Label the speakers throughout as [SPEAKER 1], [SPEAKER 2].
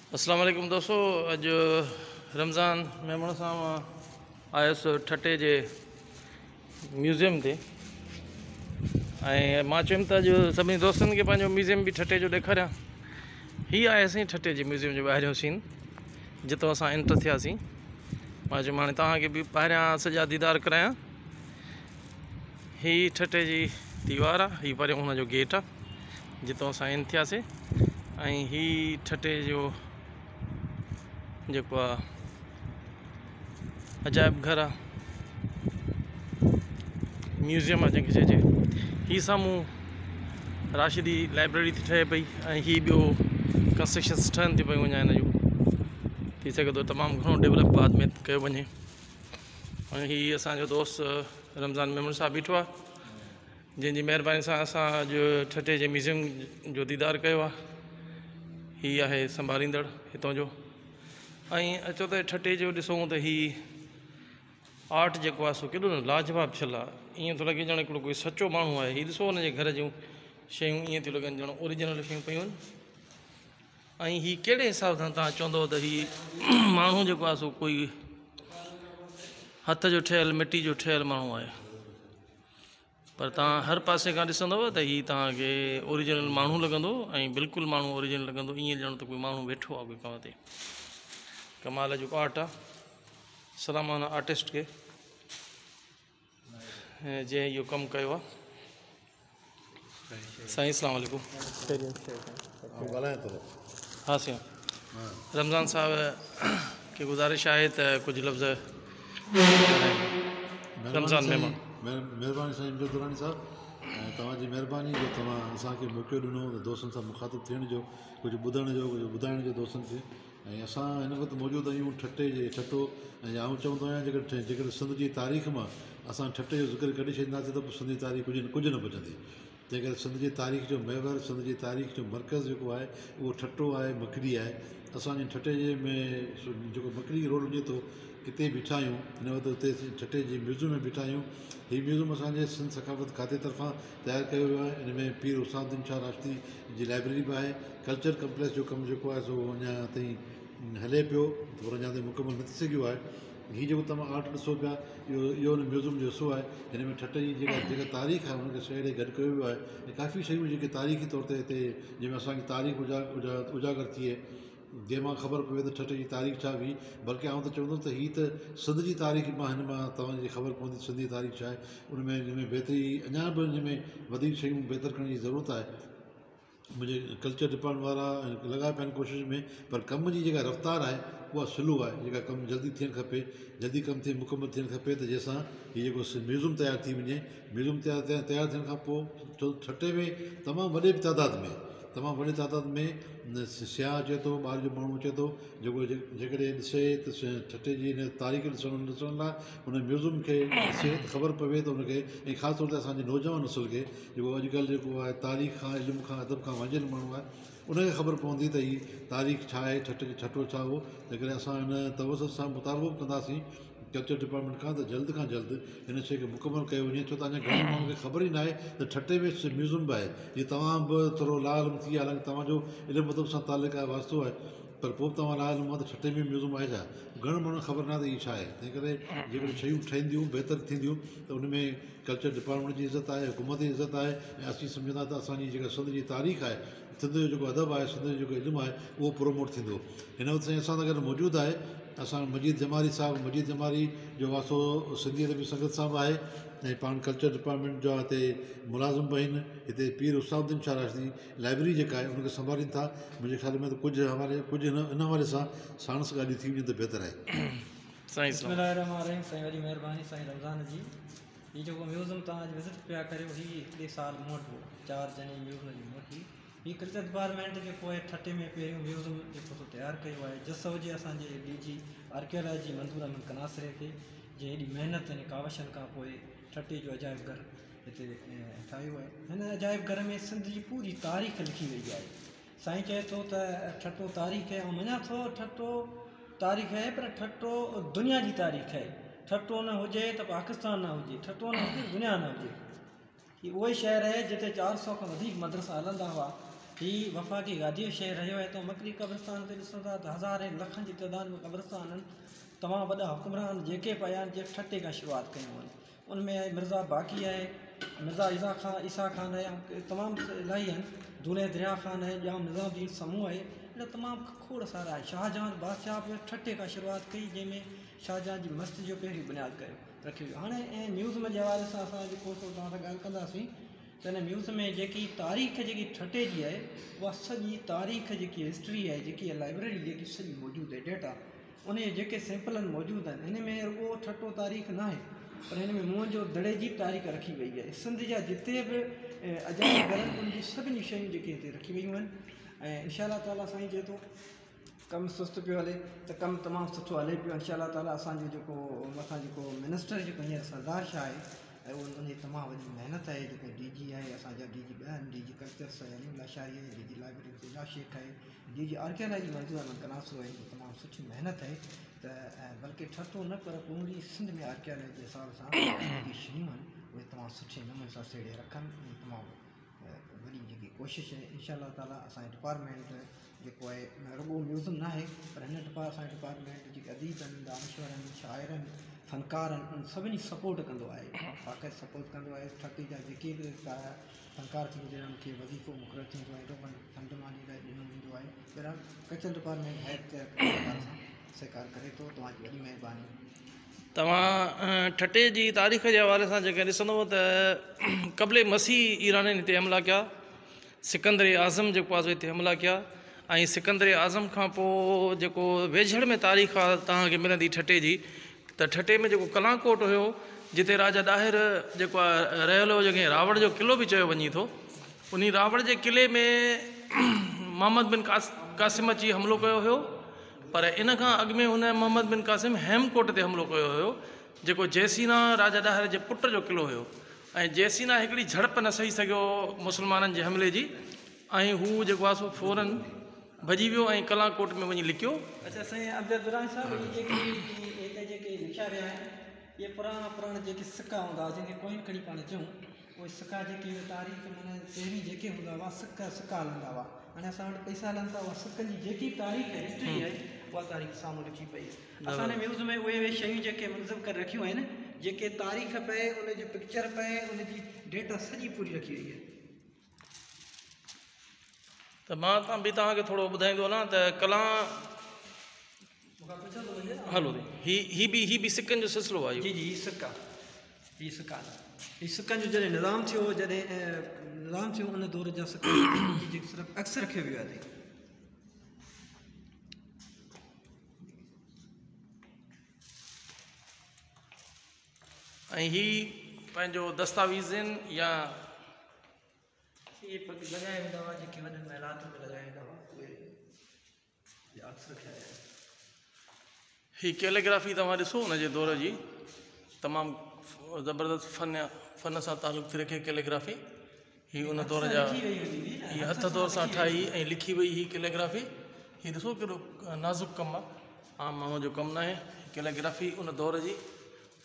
[SPEAKER 1] अस्सलाम वालेकुम दोस्तों, अज रमज़ान मेमण सां आयुसि ठटे जे म्यूज़ियम ते। मां चयुमि त अॼु सभिनी दोस्तनि खे पंहिंजो म्यूज़ियम बि ठटे जो ॾेखारियां। हीअ आहे असीं ठटे जे म्यूज़ियम जो ॿाहिरियों सीन, जितां असां एंटर थियासीं। मां चयुमि हाणे तव्हांखे बि ॿाहिरियां सॼा दीदार करायां। हीअ ठटे जी दीवार आहे, हीअ परियों हुनजो गेट आहे जितां असां इन थियासीं। ऐं हीअ ठटे जो जेको आहे अजायब घर आहे, म्यूज़ियम आहे जंहिंखे चइजे। हीअ साम्हूं राशिदी लाइब्रेरी थी ठहे पई ऐं हीअ ॿियो कंस्ट्रक्शन्स ठहनि थी पियूं अञा। हिन जो थी सघे थो तमामु घणो डेवलप बाद में कयो वञे। ऐं हीअ असांजो दोस्त रमज़ान मेमण साहब बीठो आहे, जंहिंजी महिरबानी सां असां अॼु ठटे जे म्यूज़ियम जो दीदार कयो आहे। हीअ आहे संभालींदड़ हितां जो। ऐं अचो त ठटे जो ॾिसूं त हीअ आर्ट जेको आहे सो केॾो न लाजवाब थियल आहे। ईअं थो लॻे ॼण हिकिड़ो कोई सचो माण्हू आहे। हीअ ॾिसो हुनजे घर जूं शयूं ईअं थियूं लॻनि ॼण ओरिजिनल शयूं पियूं आहिनि। ऐं हीअ कहिड़े हिसाब सां तव्हां चवंदव त हीअ माण्हू जेको आहे सो कोई हथ जो ठहियलु मिटी जो ठहियलु माण्हू आहे। पर तव्हां हर पासे खां ॾिसंदव त हीअ तव्हांखे ओरिजिनल माण्हू लॻंदो ऐं बिल्कुलु माण्हू ओरिजिनल लॻंदो। ईअं ॼण त कोई माण्हू वेठो आहे कोई कम ते। कमाल जो आर्ट आहे। सलामाना आर्टिस्ट खे जंहिं इहो कमु कयो आहे। साईं अस्सलाम वालेकुम। हा साईं, रमज़ान साहब खे गुज़ारिश आहे त कुझु लफ़्ज़ रमज़ान मेमण।
[SPEAKER 2] महिरबानी साईं इमजद दुरानी साहब, ऐं तव्हांजी महिरबानी जो तव्हां असांखे मौक़ो ॾिनो त दोस्तनि सां मुखातिबु थियण जो, कुझु ॿुधण जो, कुझु ॿुधाइण जो दोस्तनि खे। ऐं असां हिन वक़्तु मौजूदु आहियूं ठटे जे ठटो। ऐं आउं चवंदो आहियां जेकॾहिं सिंध जी तारीख़ मां असां ठटे जो ज़िक्र कढी छॾींदासीं त पोइ सिंध जी तारीख़ कुझु न पुॼंदी। तंहिं करे सिंध जी तारीख़ जो महवर, सिंध जी तारीख़ जो मर्कज़ जेको आहे उहो ठटो आहे, मकड़ी आहे। असांजे ठटे जे में जेको मकड़ी रोड वञे थो हिते बीठा आहियूं। हिन वक़्तु हुते ठटे जी म्यूज़ियम में बीठा आहियूं। हीअ म्यूज़ियम असांजे सिंध सकाफ़त खाते तरफ़ां तयारु कयो वियो आहे। हिन में पीर उस्तादुद्दीन शाह राशिदी जी लाइब्रेरी बि आहे। कल्चर कम्पलेक्स जो कमु जेको आहे सो अञा ताईं हले पियो, पर अञा ताईं मुकमल न थी सघियो आहे। हीअ जेको तव्हां आर्ट ॾिसो पिया, इहो हुन म्यूज़ियम जो हिसो आहे। हिन में ठटे जी जेका तारीख़ आहे हुनखे शहर गॾु कयो वियो आहे। ऐं काफ़ी शयूं जेके तारीख़ी तौर ते हिते जंहिंमें असांजी तारीख़ उजागर थिए, जंहिंमां ख़बर पवे त ठटे जी तारीख़ छा हुई। बल्कि आउं त चवंदुसि त हीअ त सिंध जी तारीख़ मां हिन मां तव्हांजी ख़बर पवंदी सिंध जी तारीख़ छा आहे। उनमें बहितरी अञा बि हिन में वधीक शयूं बहितर करण जी ज़रूरत आहे। मुंहिंजे कल्चर डिपार्टमेंट वारा लॻा पिया आहिनि कोशिशि में, पर कम जी जेका रफ़्तार आहे उहा स्लो आहे। जेका कमु जल्दी थियणु खपे, जल्दी कमु थिए, मुकमल थियणु खपे, त जंहिंसां हीअ जेको म्यूज़ियम तयारु थी वञे। म्यूज़ियम तयारु थियण खां पोइ ठटे में तमामु वॾे तादाद में सियाह अचे थो, ॿाहिरि जो माण्हू अचे थो, जेको जेकॾहिं ॾिसे त ठटे जी हिन तारीख़ ॾिसण लाइ हुन म्यूज़ियम खे ॾिसे त ख़बर पवे त हुनखे। ऐं ख़ासि तौर ते असांजे नौजवान नसुल खे, जेको अॼुकल्ह जेको आहे तारीख़ खां, इल्मु खां, अदब खां वांझियलु माण्हू आहे, उनखे ख़बर पवंदी त हीअ तारीख़ छा आहे, ठटो छा हो। तंहिं करे असां हिन तवसत सां मुतालबो कंदासीं कल्चर डिपार्टमेंट खां खां जल्द हिन शइ खे मुकमल कयो वञे। छो त अञा घणनि माण्हुनि खे ख़बर ई न आहे त ठटे में म्यूज़ियम बि आहे। जीअं तव्हां बि थोरो लाल थी विया, हालांकि तव्हांजो इल्मु अदब सां तालुक आहे, वास्तो आहे, पर पोइ बि तव्हां लाल मां त ठटे में म्यूज़ियम आहे छा। घणनि माण्हुनि खे ख़बर न आहे त इहा छा आहे। तंहिं करे जेकॾहिं शयूं ठहंदियूं, बहितर थींदियूं, त उन में कल्चर डिपार्टमेंट जी इज़त आहे, हुकूमत जी इज़त आहे। ऐं असीं सम्झंदा त असांजी जेका सिंध जी तारीख़ आहे, सिंध जो जेको अदब आहे, सिंध जो जेको इल्मु आहे, उहो प्रोमोट थींदो। हिन वक़्तु साईं असां सां गॾु मौजूदु आहे असां मजीद जमारी साहब। मजीद जमारी जो वास्तो सिंधी अदबी संगत सां बि आहे ऐं पाण कल्चर डिपार्टमेंट जा हिते मुलाज़िम बि आहिनि। हिते पीर उस्तादुद्दीन शाह राशिदी लाइब्रेरी जेका आहे उनखे संभालीनि था। मुंहिंजे ख़्याल में त कुझु हिन हवाले सां साणस ॻाल्हियूं थी वञे त बहितर आहे।
[SPEAKER 1] साईं
[SPEAKER 3] साईं वॾी महिरबानी साईं रमज़ान जी। हीअ जेको म्यूज़ियम तव्हां अॼु विज़िट पिया करियो, हीअ हिकिड़े साल मूं वटि हो, 4 जनवरी म्यूज़ियम जी मूं वटि। हीअ कल्चर डिपार्टमेंट जेको आहे ठटे में पहिरियों म्यूज़ियम जेको सो तयारु कयो आहे। जस हुजे असांजे DG आर्कियोलॉजी मंज़ूर अहमद कनासरे खे, जंहिं हेॾी महिनत ऐं कावशनि खां पोइ ठटे जो अजायब घर हिते ठाहियो आहे। हिन अजायब घर में सिंध जी पूरी तारीख़ लिखी वई आहे। साईं चए थो त ठटो तारीख़ आहे, ऐं मञा थो ठटो तारीख़ आहे, पर ठटो दुनिया जी तारीख़ आहे। ठटो न हुजे त पाकिस्तान न हुजे, ठटो न हुजे दुनिया न हुजे। हीअ उहो ई शहर आहे जिते 400 खां वधीक मदरसा हलंदा हुआ। ही वफ़ाक़ी गादीअ शहर रहियो आहे तो मकरी क़ब्रिस्तान ते ॾिसूं था त हज़ारे लखनि जी तइदाद में क़ब्रिस्तान आहिनि। तमामु वॾा हुक्मरान जेके पिया आहिनि जे ठटे खां शुरूआति कयूं आहिनि। उनमें आहे मिर्ज़ा बाक़ी आहे, मिर्ज़ा ईसा ख़ान आहे, ऐं तमामु इलाही आहिनि। दूल्हे दरिया ख़ान आहे, ॼाम निज़ामुद्दीन समूह आहे, अहिड़ा तमामु खोड़ सारा आहे। शाहजहां बादशाह बि ठटे खां शुरूआति कई, जंहिंमें शाहजहां जी मस्जिद जो पहिरीं बुनियादु कयो रखी वियो। हाणे ऐं म्यूज़ियम जे हवाले सां असां जेको तव्हां सां ॻाल्हि कंदासीं त हिन म्यूज़ियम में जेकी तारीख़ जेकी ठटे जी आहे उहा सॼी तारीख़ जेकी हिस्ट्री आहे, जेकी लाइब्रेरी जेकी सॼी मौजूदु आहे, डेटा उन जे सैंपल मौजूदु आहिनि। हिन में रुॻो ठटो तारीख़ न आहे, पर हिन में मुंहं जो दड़े जी तारीख़ रखी वई आहे। सिंध जा जिते बि अजायब घर आहिनि उन जी सभिनी शयूं जेके हिते रखी वयूं आहिनि। ऐं इनशा ताला साईं चए थो कमु सुस्तु पियो हले त कमु तमामु सुठो हले पियो। इनशा ताला असांजो जेको मथां जेको मिनिस्टर जेको हींअर सरदार शाह आहे ऐं उन जी तमामु वॾी महिनत आहे। जेको DG आहे असांजा DG ॿ आहिनि, DG कल्चर्स आहे अनीमुल्ला शाही आहे, DG लाइब्रेरी जिला शेख आहे, DG आर्कियोलॉजी मंज़ूर अहमद कनासो आहे। तमामु सुठी महिनत आहे त बल्कि ठटो न पर पूरी सिंध में आर्कियोलॉजी जे हिसाब सां जेकी शयूं आहिनि उहे तमामु सुठे नमूने सां सेड़े रखनि। तमामु वॾी जेकी कोशिशि आहे इनशा ताला असांजे डिपार्टमेंट जेको आहे रुॻो म्यूज़ियम न आहे पर हिन असांजे डिपार्टमेंट जेके अदीब आहिनि, दानिश्वर आहिनि, शाइर आहिनि, फ़नकार आहिनि, उन सभिनी सपोर्ट कंदो आहे, बाक़ाइदा सपोर्ट कंदो आहे। ठटे जा जेके बि फ़नकार थींदो आहे उनखे वज़ीफ़ो मुक़ररु थींदो आहे, एॾो फंड माली लाइ ॾिनो वेंदो आहे। पहिरां कल्चर डिपार्टमेंट हैड सहकार करे थो। तव्हांजी वॾी महिरबानी।
[SPEAKER 1] तव्हां ठटे जी तारीख़ जे हवाले सां जेके ॾिसंदव त क़ब्ले मसीह ईराननि हिते हमला कया, सिकंदर आज़म जेको आहे हिते हमला कया, ऐं सिकंदर आज़म खां पोइ जेको वेझड़ में तारीख़ आहे तव्हांखे मिलंदी ठटे जी, त ठटे में जेको कलाकोट हुयो जिते राजा ॾाहिर जेको आहे रहियल हो, जंहिंखे रावण जो क़िलो बि चयो वञे थो, उन रावण जे क़िले में मोहम्मद बिन क़ासिम अची हमिलो कयो हुयो। पर इन खां अॻु में हुन मोहम्मद बिन क़ासिम हेमकोट ते हमिलो कयो हुयो, जेको जयसीना राजा ॾाहिर जे पुट जो क़िलो हुयो। ऐं जयसीना हिकिड़ी झड़प न सही सघियो मुस्लमाननि जे हमले जी, ऐं हू जेको आहे सो फौरन भॼी वियो ऐं कलाकोट में वञी लिकियो।
[SPEAKER 3] अच्छा साईं अब्दुल दुरान साहब, हिते जेके लिखिया विया आहिनि इहे पुराणा जेके सिक्का हूंदा हुआ, जंहिंखे कोइन खणी पाण चऊं, उहे सिक्का जेके तारीख़ माना पहिरीं जेके हूंदा हुआ सिक्का हलंदा हुआ। हाणे असां वटि पैसा हलनि था, उहा सिक्कनि जी जेकी तारीख़ हिस्ट्री आहे उहा तारीख़ साम्हूं लिखी पई आहे। असांजे म्यूज़ियम में उहे शयूं जेके मुनज़म करे रखियूं आहिनि, जेके तारीख़ पए, उनजी पिक्चर पए, उनजी डेटा सॼी पूरी रखी वई आहे।
[SPEAKER 1] त मां तव्हांखे थोरो ॿुधाईंदो न त कला हलो ही बि सिक्कनि जो सिलसिलो आहे।
[SPEAKER 3] जी ही सिक्का सिक्कनि जो जॾहिं निज़ाम थियो उन दौर जा सिक्का सिर्फ़ु अक्सर रखियो वियो आहे।
[SPEAKER 1] ऐं ही पंहिंजो दस्तावेज़नि या
[SPEAKER 3] ये लॻाया वेंदा हुआ, जेके वॾनि महिलातुनि में लॻाया वेंदा हुआ, उहे अक्सर रखिया विया आहिनि।
[SPEAKER 1] ही कैलीग्राफी तव्हां ॾिसो हुनजे दौर जी तमामु ज़बरदस्त फ़न सां तालुक़ थी रखे कैलीग्राफी। ही उन दौर जा ही हथ दौर सां ठाही ऐं लिखी वई ही कैलीग्राफी। ही ॾिसो कहिड़ो नाज़ुक कमु आहे, आम माण्हू जो कमु न आहे। कैलीग्राफी उन दौर जी,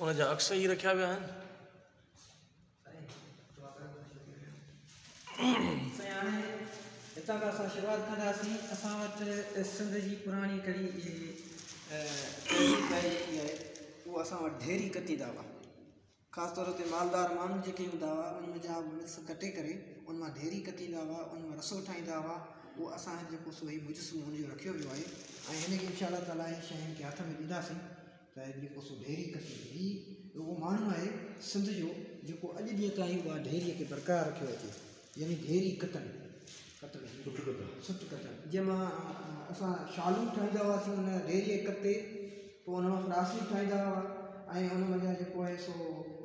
[SPEAKER 1] उन जा अक्स ई रखिया विया आहिनि।
[SPEAKER 3] हितां खां असां शुरूआति कंदासीं। असां वटि सिंध जी पुराणी कड़ी जेकी आहे उहो असां वटि ढेरी कतींदा हुआ। ख़ासि तौर ते मालदार माण्हू जेके हूंदा हुआ उन जा मिक्स कटे करे उन मां ढेरी कतींदा हुआ, उन मां रसो ठाहींदा हुआ। उहो असां जेको सो ही मुजस्मो हुनजो रखियो वियो आहे ऐं हिनखे इनशा ताला शयुनि खे हथ में ॾींदासीं त जेको सो ढेरी कती। ही उहो माण्हू आहे सिंध जो जेको अॼु ॾींहं ताईं उहा ढेरीअ खे बरक़रार रखियो अचे, यानी ढेरी कतनि सुठ कतनि जंहिंमां असां शालूं ठाहींदा हुआसीं उन ढेरीअ कते, पोइ उन मां फ्रासियूं ठाहींदा हुआ ऐं उन मां जेको आहे सो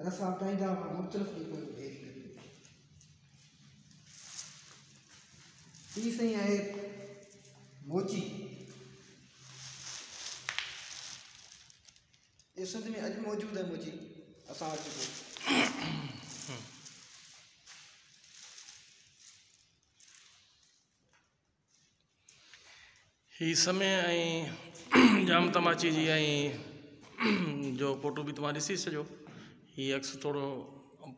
[SPEAKER 3] रसा ठाहींदा हुआ। मुख़्तलिफ़ जेको ढेरी कती हीअ साईं आहे मोची। ये सिंध में अॼु मौजूदु आहे मोची असां वटि।
[SPEAKER 1] ही समय ऐं जाम तमाची जी ऐं जो फोटो बि तव्हां ॾिसी सॼो। ही अक्स थोरो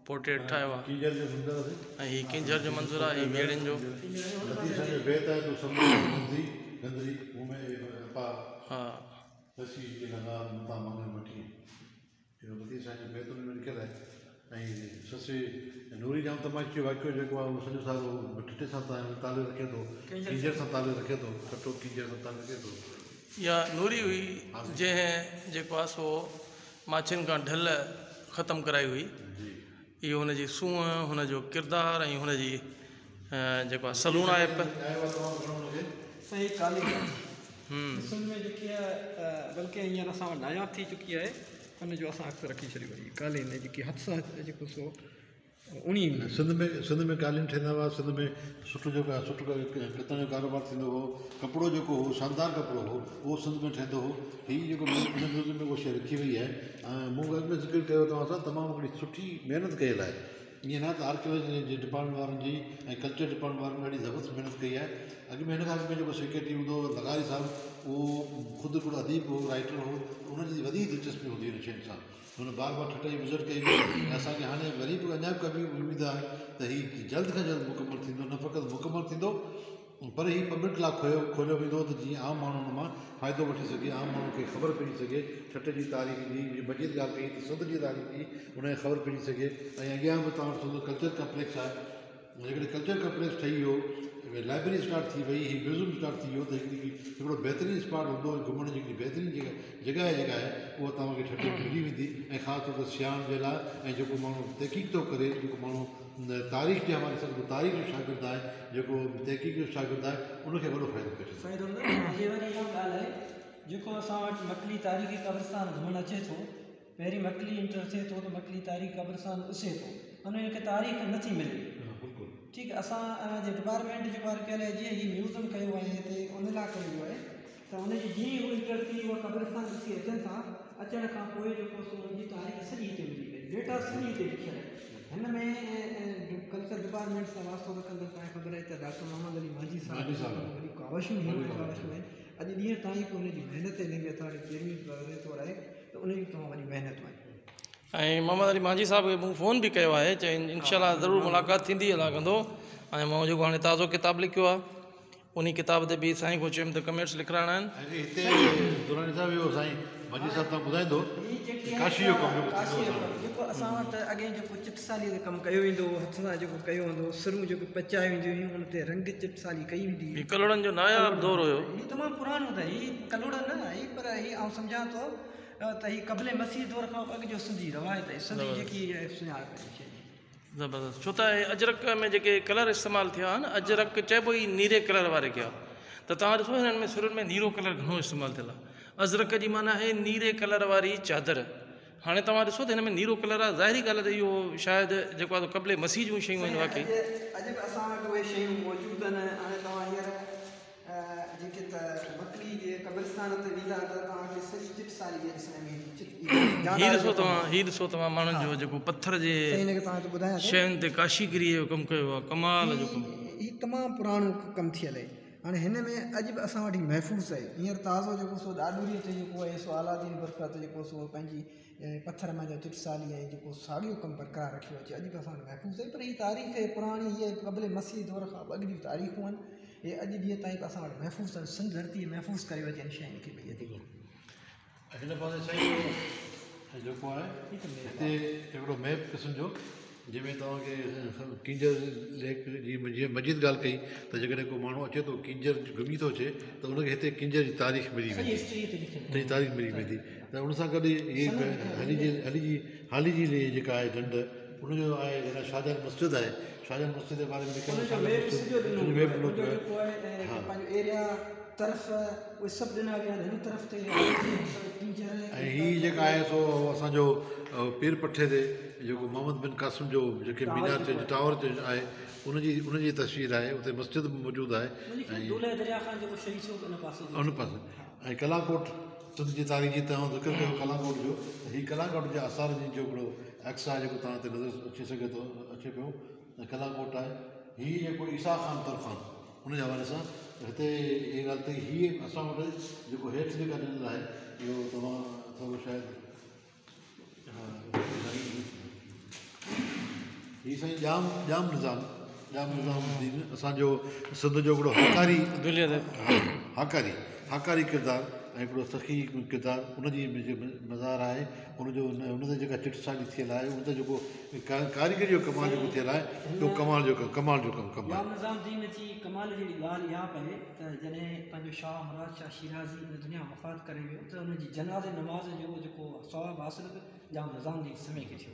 [SPEAKER 1] पोर्ट्रेट ठाहियो आहे
[SPEAKER 2] कीजर जो मंदिर आहे
[SPEAKER 1] ऐं हीउ किंजर जो मंज़ूर आहे हीउ ॿेड़ियुनि जो
[SPEAKER 2] नदी सां बेत आहे तो समुद्र गंदरी गंदरी उनमें पा
[SPEAKER 1] हा
[SPEAKER 2] रसी जे लॻा मता मांगे वठी इहो नदी सां बेत में लिखियलु आहे ऐं ससी नूरी जाम तमाशे वाक़ियो जेको आहे उहो सॼो सारो ठिठे सां ताले रखे थो कीजर सां ताले रखे थो खटो कीजर सां ताले रखे थो
[SPEAKER 1] इहा नूरी हुई जंहिं जेको आहे सो माछियुनि खां ढल ख़तमु कराई हुई इहो हुनजी सूंहं हुनजो किरदारु ऐं हुनजी जेको आहे सलूण आहे
[SPEAKER 3] सही काली ॾिसण में जेकी आहे बल्कि हींअर असां वटि नायाब थी चुकी आहे हुनजो असां अक्सर रखी छॾी वई कालीन जेकी हथ सां जेको सो उणी
[SPEAKER 2] सिंध में कालीन ठहींदा हुआ सिंध में सुठो जेको आहे सुठो किथां जो कारोबार थींदो हो कपिड़ो जेको हो शानदार कपिड़ो हो उहो सिंध में ठहींदो हो हीअ जेको म्यूज़ियम में उहा शइ रखी वई आहे ऐं मूं अॻु में ज़िक्र कयो तव्हां सां तमामु हिकिड़ी सुठी महिनत कयल आहे ईअं न त आर्कियोलॉजी जे डिपार्टमेंट वारनि जी ऐं कल्चर डिपार्टमेंट वारनि ॾाढी ज़बरदस्त महिनत कई आहे अॻु में हिन खां अॻु में जेको सेक्रेटरी हूंदो हो लगारी साहिबु उहो ख़ुदि हिकिड़ो अदीब हो राइटर हो उनजी वॾी दिलचस्पी हूंदी हुई हिन शयुनि सां हुन बार बार ठटे विज़िट कई ऐं असांखे हाणे वरी बि अञा बि कभी उमेदु आहे त हीउ जल्द खां जल्द मुकमल थींदो न फ़क़ति मुकमल थींदो पर हीउ ॿ कलाक खोलियो वेंदो त जीअं आम माण्हू हुन मां फ़ाइदो वठी सघे आम माण्हू खे ख़बर पइजी सघे ठटे जी तारीख़ जी मज़ीद ॻाल्हि कई त सद जी तारीख़ जी उनखे ख़बर पइजी सघे ऐं अॻियां बि तव्हां वटि कल्चर कम्पलेक्स आहे जेकॾहिं कल्चर कम्पलेक्स ठही वियो लाइब्रेरी स्टार्ट थी वई हीउ म्यूज़ियम स्टार्ट थी वियो त हिकिड़ो बहितरीनु स्पॉट हूंदो घुमण जी हिकिड़ी बहितरीनु जॻह आहे उहा तव्हांखे ठटे मिली वेंदी ऐं ख़ासि तौर ते सियाण जे लाइ ऐं जेको माण्हू तहक़ीक़ थो करे जेको माण्हू तारीख़ जे हवाले सां तारीख़ जो शागिर्दु आहे जेको तहक़ीक़ जो शागिर्दु आहे उनखे वॾो फ़ाइदो पइजे
[SPEAKER 3] जेको असां वटि मकली तारीख़ी क़ब्रस्तान घुमणु अचे थो पहिरीं मकली इंटर थिए थो त मकली तारीख़ क़ब्रस्तान ॾिसे थो हुनखे तारीख़ नथी मिले ठीकु आहे असांजे डिपार्टमेंट जेको आहे कयल आहे जीअं हीउ म्यूज़ियम कयो आहे हिते उन लाइ कयो आहे त हुनजी जीअं हू इंटर थी उहा क़ब्रस्तान ॾिसी अचनि था अचण खां पोइ जेको सो हुनजी तारीख़ सॼी हिते मिली वई डेटा सॼी हिते लिखियल आहे हिन में कल्चर डिपार्टमेंट सां वास्तो रखंदड़ तव्हांखे ख़बर आहे त डॉक्टर मोहम्मद अली मांझी साहिबु वॾी कावशूं आहिनि अॼु ॾींहं ताईं को हुनजी महिनत हिन में असांखे कहिड़ी तौरु आहे त उनजी तमामु वॾी महिनत आहे
[SPEAKER 1] ऐं मोहम्मद अली मांझी साहिब खे मूं फ़ोन बि कयो आहे चई इनशाला ज़रूरु मुलाक़ात थींदी अलाह कंदो ऐं मां जेको हाणे ताज़ो किताबु लिखियो आहे उन किताब ते बि साईं खे चयुमि त कमेंट्स लिखाइणा आहिनि
[SPEAKER 2] हिते दुरानी साहिबु इहो साईं मांझी साहिबु तव्हां ॿुधाईंदो काशी जो कमु
[SPEAKER 3] जेको असां वटि अॻे जेको चिटसाली ते कमु कयो वेंदो हो हथ सां जेको कयो वेंदो हो सिरूं जेको पचाए वेंदियूं हुयूं हुन ते रंग चिटसाली कई वेंदी हुई
[SPEAKER 1] कलोड़नि जो नायाब दौर हुयो
[SPEAKER 3] हीउ तमामु पुराणो त हीउ कलोड़ न हीउ पर हीउ आउं सम्झां थो त हीउ क़बले मसीह दौर खां अॻु जो सिंधी रवायत आहे सिंधी जेकी सुञाण शइ
[SPEAKER 1] ज़बरदस्त छो त अजरक में जेके कलर इस्तेमालु थिया आहिनि अजरक चइबो ई नीरे कलर वारे खे आहे त तव्हां ॾिसो हिननि में सुरनि में नीरो कलर घणो इस्तेमालु थियल आहे अजरक जी माना आहे नीरे कलर वारी चादर हाणे तव्हां ॾिसो त हिन में नीरो कलर आहे ज़ाहिरी ॻाल्हि आहे त इहो शायदि जेको आहे क़बले मसीह जूं शयूं आहिनि वाक़ई
[SPEAKER 3] अॼु बि असां वटि उहे शयूं मौजूदु आहिनि हाणे तव्हां हींअर जेके त मकली जे क़ब्रस्तान ते वेंदा त तव्हांखे सॼी चिटसाली जे ॾिसण में
[SPEAKER 1] हीउ ॾिसो तव्हां माण्हुनि जो जेको पथर जे शयुनि ते काशीगिरी जो कमु कयो आहे कमाल जो कमु
[SPEAKER 3] हीउ तमामु पुराणो कमु थियल आहे हाणे हिन में अॼु बि असां वटि महफ़ूज़ आहे हींअर ताज़ो जेको सो ॾाॾूरीअ ते जेको आहे सो अलादीन बरक़त जेको सो पंहिंजी पथर में चिटसाली ऐं जेको साॻियो कमु बरक़रार रखियो अचे अॼु बि असां वटि महफ़ूज़ आहे पर हीअ तारीख़ पुराणी हीअ क़बले मसीह दौर खां अॻु जी तारीख़ूं आहिनि इहे अॼु ॾींहं ताईं बि असां वटि महफ़ूज़ आहिनि सिंध धरती महफ़ूज़ करे वठनि शयुनि खे भई
[SPEAKER 2] हिन पासे साईं जेको आहे हिते हिकिड़ो मैप क़िस्म जो जंहिंमें तव्हांखे किंजर लेक जी जीअं मज़ीद ॻाल्हि कई त जेकॾहिं को माण्हू अचे थो किंजर घुमी थो अचे त उनखे हिते किंजर जी तारीख़ मिली वेंदी सॼी तारीख़ मिली वेंदी त उन सां गॾु इहे हाली जी जेका आहे ढंढ उनजो आहे जेका शाहजहान मस्जिद आहे शाहजहान मस्जिद जे बारे में ऐं हीअ जेका आहे सो असांजो पीर पठे ते जेको मोहम्मद बिन क़ासिम जो जेके मीनार ते टावर ते आहे उनजी तस्वीर आहे उते मस्जिद बि मौजूदु आहे ऐं उन पासे ऐं कलाकोट सिंध जी तारीख़ जी तव्हां ज़िक्र कयो कलाकोट जो हीउ कलाकोट जे आसार जी जो हिकिड़ो एक्स आहे जेको तव्हां ते नज़र अची सघे थो अचे पियो ऐं कलाकोट आहे हीअ जेको ईसा ख़ान तरफ़ां उनजे हवाले सां हिते इहा ॻाल्हि त हीअ असां वटि जेको हेठि जेका ॾिनल आहे इहो तव्हां थोरो शायदि हा हीअ साईं जाम निज़ामुद्दीन असांजो सिंध जो हिकिड़ो हाकारी किरदारु ऐं हिकिड़ो सखी किरदारु उनजी मज़ार आहे उनजो उनते जेका चिटसाली थियल आहे उन ते जेको कारीगरी जो कमाल जेको थियल आहे उहो कमाल जो कमु
[SPEAKER 3] जाम निज़ामुद्दीन जी कमाल जी ॻाल्हि इहा पए त जॾहिं पंहिंजो शाह मुराद शाह शिराज़ी इन दुनिया वफ़ात करे वियो त उनजी जनाज़े नमाज़ जो जेको सवाबु हासिलु जाम निज़ामुद्दीन समय खे थियो।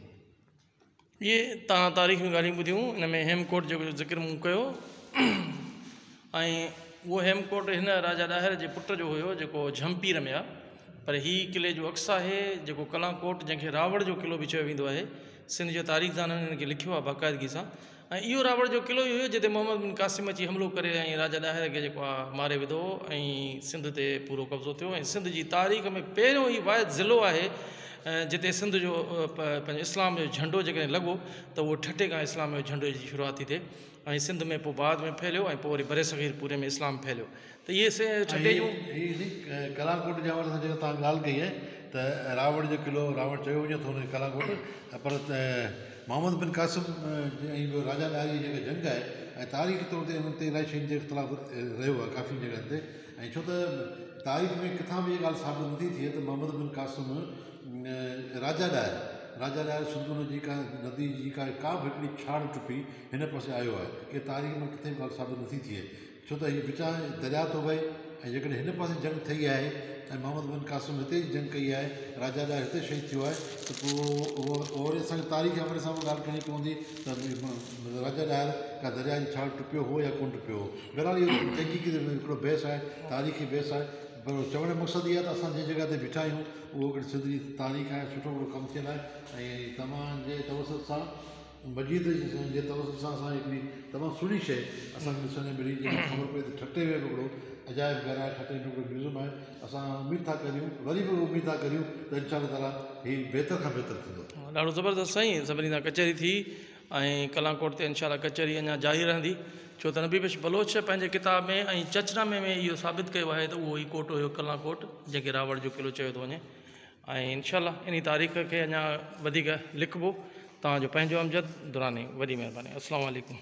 [SPEAKER 1] इहे तव्हां तारीख़ में ॻाल्हियूं ॿुधियूं इन में हेमकोट जेको ज़िक्र मूं कयो ऐं उहो हेमकोट हिन राजा ॾाहिर जे पुट जो हुयो जेको झंपी रमिया पर हीउ किले जो अक्स आहे जेको कलाकोट जंहिंखे रावण जो किलो बि चयो वेंदो आहे। सिंध जो तारीख़दाननि हिन खे लिखियो आहे बाक़ाइदगी सां ऐं इहो रावण जो किलो ई हुयो जिते मोहम्मद बिन क़ासिम अची हमिलो करे ऐं राजा ॾाहिर खे जेको आहे मारे विधो ऐं सिंध ते पूरो कब्ज़ो थियो ऐं सिंध जी तारीख़ में पहिरियों ई वाहिद ज़िलो आहे जिते सिंध जो पंहिंजो इस्लाम जो झंडो जेकॾहिं लॻो त उहो ठटे खां इस्लाम जो झंडो जी शुरूआत थी थिए ऐं सिंध में पोइ बाद में फैलियो ऐं पोइ वरी बरे सग़ीर पूरे में इस्लाम फैलियो त इहे ठटे जूं
[SPEAKER 2] कलाकोट जे हवाले सां जेका तव्हां ॻाल्हि कई आहे त रावण जो किलो रावण चयो वञे थो हुन कलाकोट पर मोहम्मद बिन क़ासिम ऐं ॿियो राजा ॾाहिर जी जेका जंग आहे ऐं तारीख़ तौर ते हुन ते इलाही शयुनि जो इख़्तिलाफ़ रहियो आहे काफ़ी जॻहनि ते ऐं छो त तारीख़ में किथां बि इहा ॻाल्हि साबित नथी थिए त मोहम्मद बिन क़ासिम राजा ॾाहिर सिंध जी का नदी जी का बि हिकिड़ी छाड़ टुपी हिन पासे आयो आहे की तारीख़ में किथे बि ॻाल्हि साबित नथी थिए छो त हीअ विचां दरिया थो वहे ऐं जेकॾहिं हिन पासे जंग थी आहे ऐं मोहम्मद बिन क़ासिम हिते जंग कई आहे राजा ॾाहिर हिते शहीद थियो आहे त पोइ उहो वरी असांखे तारीख़ हवाले सां ॻाल्हि करणी पवंदी त राजा ॾाहिर का दरिया जी छाड़ टुपियो हो या कोन टुपियो हो। बहरहाल इहो तहक़ीक़ी हिकिड़ो बहस आहे तारीख़ी बहस आहे पर चवण जो मक़सदु इहा त असां जंहिं जॻह ते बीठा आहियूं उहो हिकिड़ी सिंध जी तारीख़ आहे सुठो हिकिड़ो कमु थियल आहे ऐं तव्हांजे तवसत सां मजीद जे तवसत सां असां हिकिड़ी तमामु सुहिणी शइ असांखे ॾिसण में मिली जंहिंखे ख़बर पए त ठटे में बि हिकिड़ो अजायब घर आहे ठटे में हिकिड़ो म्यूज़ियम आहे असां उमेदु था करियूं वरी बि उमेदु था करियूं त इनशा ताला हीउ बहितर खां बहितर थींदो।
[SPEAKER 1] ॾाढो ज़बरदस्त साईं सभिनी सां कचहरी थी ऐं कलाकोट ते इनशा कचहरी अञा जारी रहंदी छो त नबी बख्श बलोच पंहिंजे किताब में ऐं चचनामे में इहो साबित कयो आहे त उहो ई कोट हुयो कलाकोट जंहिंखे रावण जो किलो चयो थो वञे ऐं इनशा इन तारीख़ खे अञा वधीक लिखिबो। तव्हांजो पंहिंजो अमजद दुरानी वॾी महिरबानी। अस्सलामु अलैकुम।